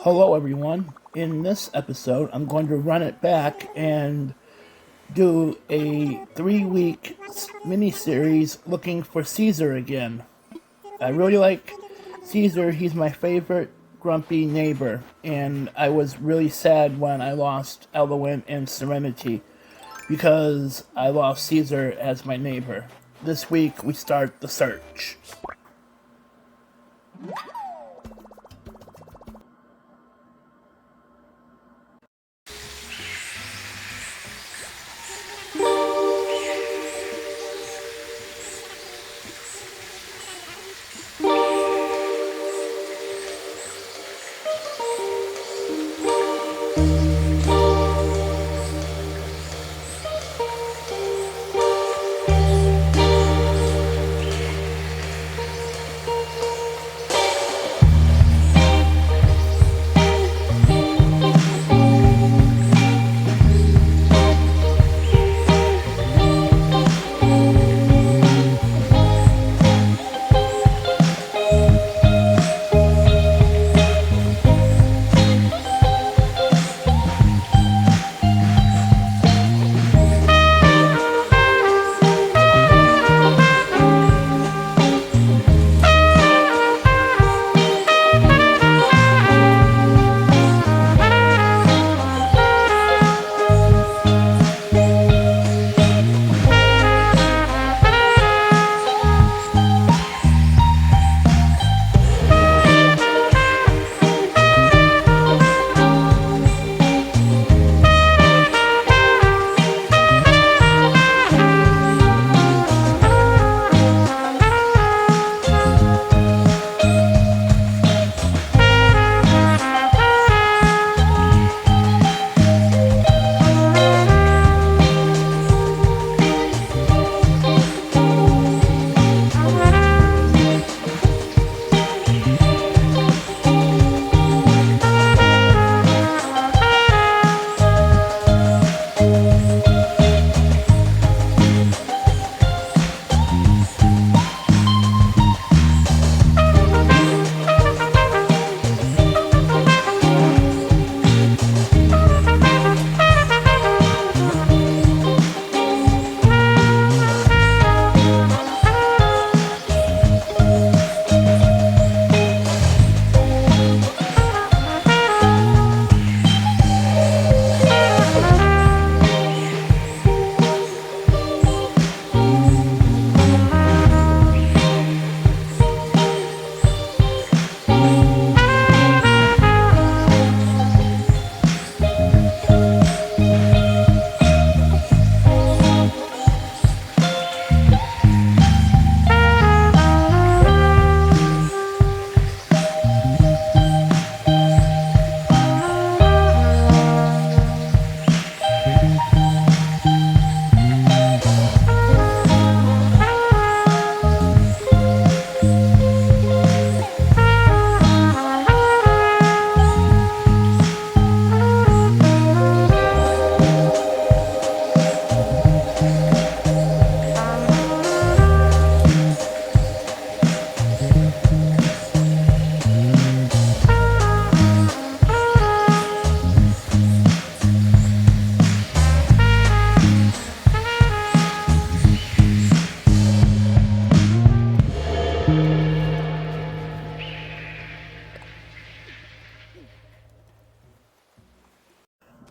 Hello, everyone. In this episode, I'm going to run it back and do a 3-week mini-series looking for Cesar again. I really like Cesar. He's my favorite grumpy neighbor, and I was really sad when I lost Elowen and Serenity because I lost Cesar as my neighbor. This week, we start the search.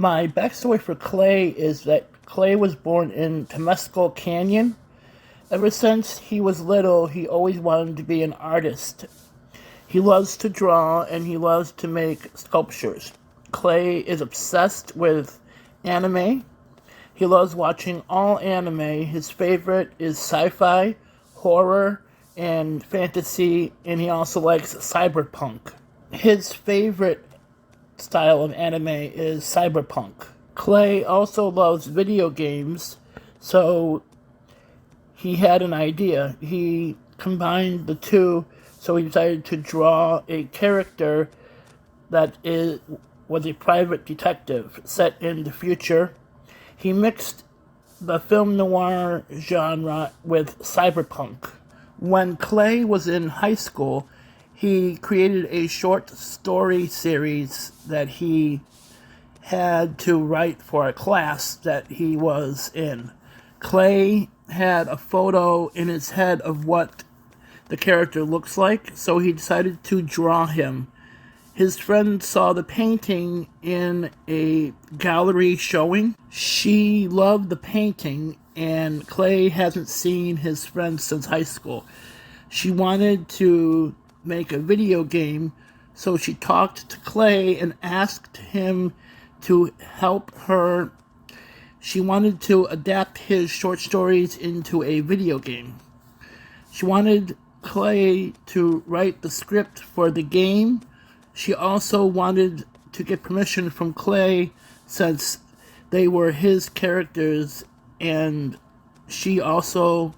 My backstory for Clay is that Clay was born in Temescal Canyon. Ever since he was little, he always wanted to be an artist. He loves to draw and he loves to make sculptures. Clay is obsessed with anime. He loves watching all anime. His favorite is sci-fi, horror, and fantasy, and he also likes cyberpunk. His favorite style of anime is cyberpunk. Clay also loves video games, so he had an idea. He combined the two, so he decided to draw a character that was a private detective set in the future. He mixed the film noir genre with cyberpunk. When Clay was in high school, he created a short story series that he had to write for a class that he was in. Clay had a photo in his head of what the character looks like, so he decided to draw him. His friend saw the painting in a gallery showing. She loved the painting, and Clay hasn't seen his friend since high school. She wanted to make a video game, so she talked to Clay and asked him to help her. She wanted to adapt his short stories into a video game. She wanted Clay to write the script for the game. She also wanted to get permission from Clay since they were his characters, and she also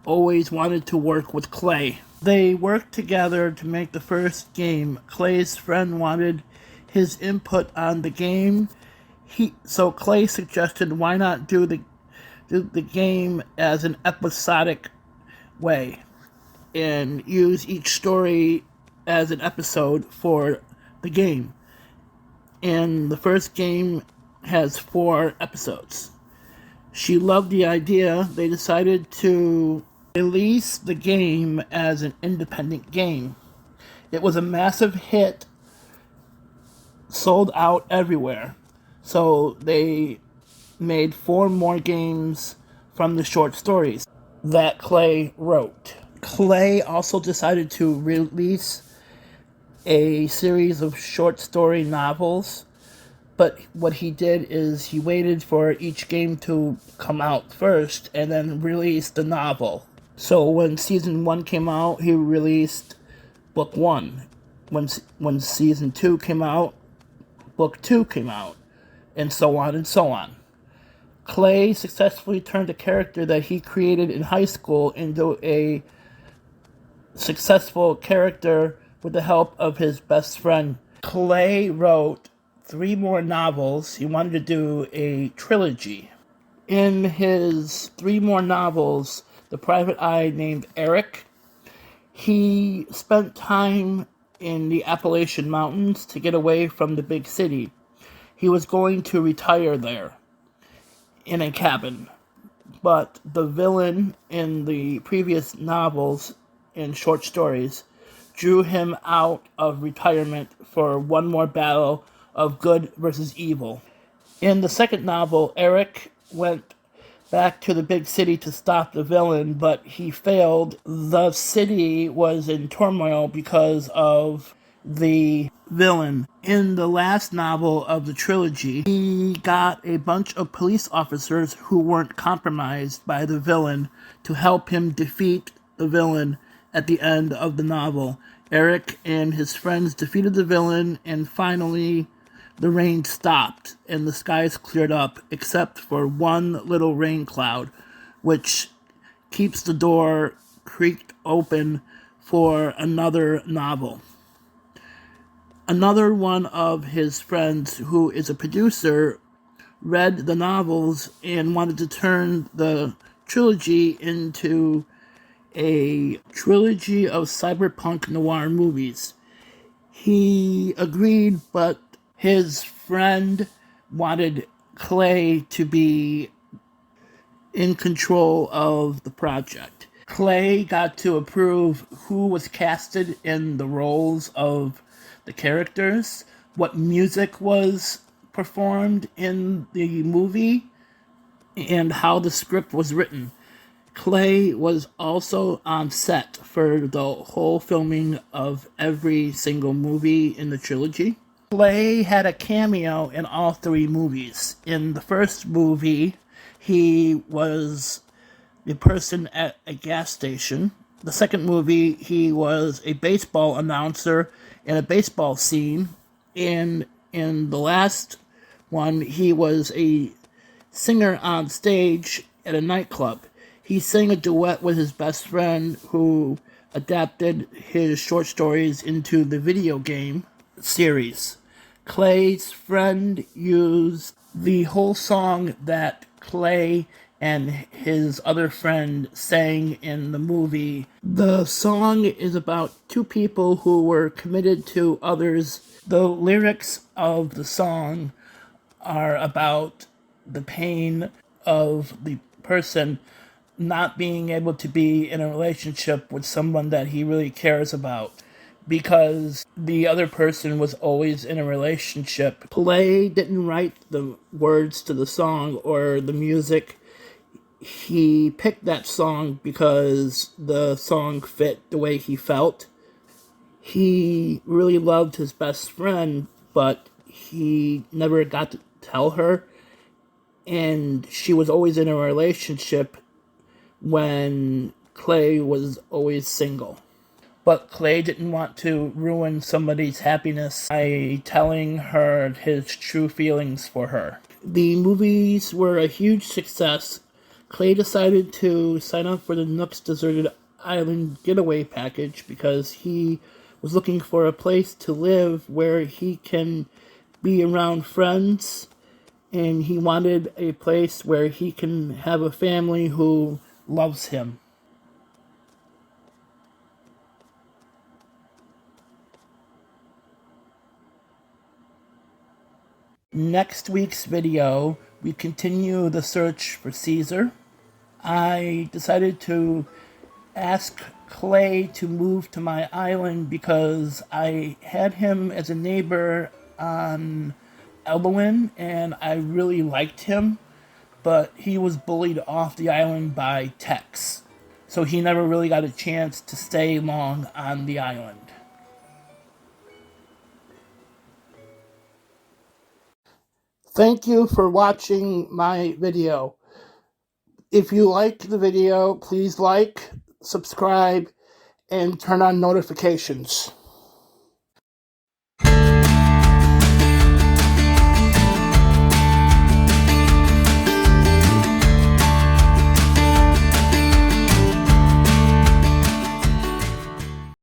always wanted to work with Clay. They worked together to make the first game. Clay's friend wanted his input on the game. So Clay suggested, why not do the game as an episodic way and use each story as an episode for the game. And the first game has 4 episodes. She loved the idea. They decided to release the game as an independent game. It was a massive hit, sold out everywhere. So they made 4 more games from the short stories that Clay wrote. Clay also decided to release a series of short story novels, but what he did is he waited for each game to come out first and then released the novel. So when season 1 came out, he released book 1. When season 2 came out, book 2 came out, and so on and so on. Clay successfully turned a character that he created in high school into a successful character with the help of his best friend. Clay wrote 3 more novels. He wanted to do a trilogy. In his 3 more novels, The Private Eye named Eric, he spent time in the Appalachian Mountains to get away from the big city. He was going to retire there in a cabin. But the villain in the previous novels and short stories drew him out of retirement for one more battle of good versus evil. In the second novel, Eric went back to the big city to stop the villain, but he failed. The city was in turmoil because of the villain. In the last novel of the trilogy, he got a bunch of police officers who weren't compromised by the villain to help him defeat the villain at the end of the novel. Eric and his friends defeated the villain, and finally the rain stopped and the skies cleared up, except for one little rain cloud, which keeps the door creaked open for another novel. Another one of his friends, who is a producer, read the novels and wanted to turn the trilogy into a trilogy of cyberpunk noir movies. He agreed, but his friend wanted Clay to be in control of the project. Clay got to approve who was casted in the roles of the characters, what music was performed in the movie, and how the script was written. Clay was also on set for the whole filming of every single movie in the trilogy. Clay had a cameo in all 3 movies. In the first movie, he was the person at a gas station. The second movie, he was a baseball announcer in a baseball scene. And in the last one, he was a singer on stage at a nightclub. He sang a duet with his best friend, who adapted his short stories into the video game series. Clay's friend used the whole song that Clay and his other friend sang in the movie. The song is about two people who were committed to others. The lyrics of the song are about the pain of the person not being able to be in a relationship with someone that he really cares about because the other person was always in a relationship. Clay didn't write the words to the song or the music. He picked that song because the song fit the way he felt. He really loved his best friend, but he never got to tell her, and she was always in a relationship when Clay was always single. But Clay didn't want to ruin somebody's happiness by telling her his true feelings for her. The movies were a huge success. Clay decided to sign up for the Nook's Deserted Island Getaway Package because he was looking for a place to live where he can be around friends, and he wanted a place where he can have a family who loves him. Next week's video, we continue the search for Cesar. I decided to ask Clay to move to my island because I had him as a neighbor on Elwyn and I really liked him, but he was bullied off the island by Tex, so he never really got a chance to stay long on the island. Thank you for watching my video. If you like the video, please like, subscribe, and turn on notifications.